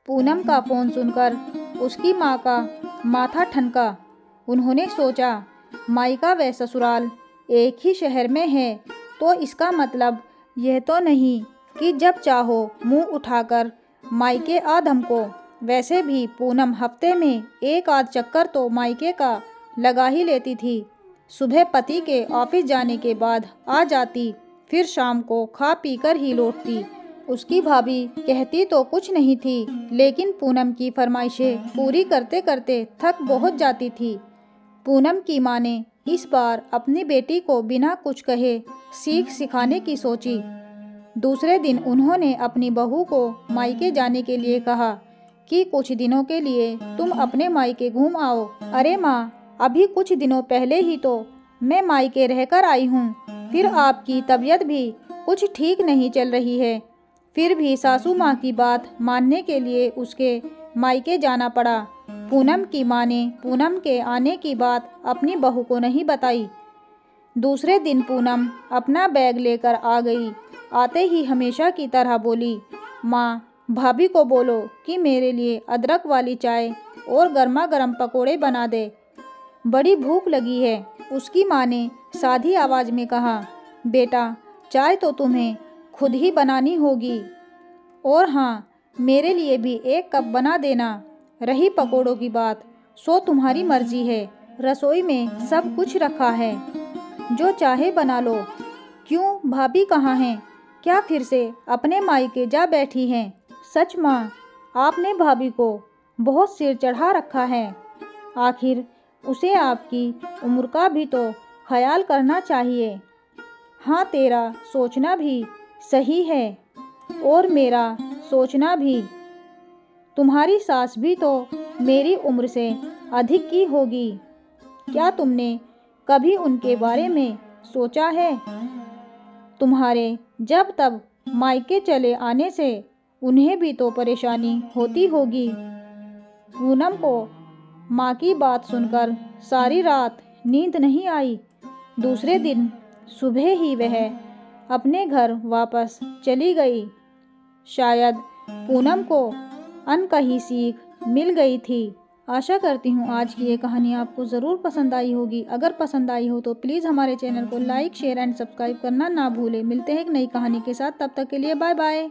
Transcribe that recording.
पूनम का फ़ोन सुनकर उसकी माँ का माथा ठनका। उन्होंने सोचा, मायका व ससुराल एक ही शहर में है तो इसका मतलब यह तो नहीं कि जब चाहो मुंह उठाकर मायके आ धमको। वैसे भी पूनम हफ्ते में एक आध चक्कर तो मायके का लगा ही लेती थी। सुबह पति के ऑफिस जाने के बाद आ जाती, फिर शाम को खा पी कर ही लौटती। उसकी भाभी कहती तो कुछ नहीं थी, लेकिन पूनम की फरमाइशें पूरी करते करते थक बहुत जाती थी। पूनम की माँ ने इस बार अपनी बेटी को बिना कुछ कहे सीख सिखाने की सोची। दूसरे दिन उन्होंने अपनी बहू को मायके जाने के लिए कहा कि कुछ दिनों के लिए तुम अपने मायके घूम आओ। अरे माँ, अभी कुछ दिनों पहले ही तो मैं मायके रहकर आई हूँ, फिर आपकी तबीयत भी कुछ ठीक नहीं चल रही है। फिर भी सासू माँ की बात मानने के लिए उसके मायके जाना पड़ा। पूनम की माँ ने पूनम के आने की बात अपनी बहू को नहीं बताई। दूसरे दिन पूनम अपना बैग लेकर आ गई। आते ही हमेशा की तरह बोली, माँ, भाभी को बोलो कि मेरे लिए अदरक वाली चाय और गर्मा गर्म पकोड़े बना दे, बड़ी भूख लगी है। उसकी माँ ने सादी आवाज़ में कहा, बेटा, चाय तो तुम्हें खुद ही बनानी होगी, और हाँ, मेरे लिए भी एक कप बना देना। रही पकोड़ों की बात, सो तुम्हारी मर्जी है, रसोई में सब कुछ रखा है, जो चाहे बना लो। क्यों, भाभी कहाँ हैं? क्या फिर से अपने मायके जा बैठी हैं? सच माँ, आपने भाभी को बहुत सिर चढ़ा रखा है। आखिर उसे आपकी उम्र का भी तो ख्याल करना चाहिए। हाँ, तेरा सोचना भी सही है और मेरा सोचना भी। तुम्हारी सास भी तो मेरी उम्र से अधिक की होगी। क्या तुमने कभी उनके बारे में सोचा है? तुम्हारे जब तब मायके चले आने से उन्हें भी तो परेशानी होती होगी। पूनम को माँ की बात सुनकर सारी रात नींद नहीं आई। दूसरे दिन सुबह ही वह अपने घर वापस चली गई। शायद पूनम को अनकही सीख मिल गई थी। आशा करती हूँ आज की ये कहानी आपको ज़रूर पसंद आई होगी। अगर पसंद आई हो तो प्लीज़ हमारे चैनल को लाइक, शेयर एंड सब्सक्राइब करना ना भूलें। मिलते हैं एक नई कहानी के साथ, तब तक के लिए बाय बाय।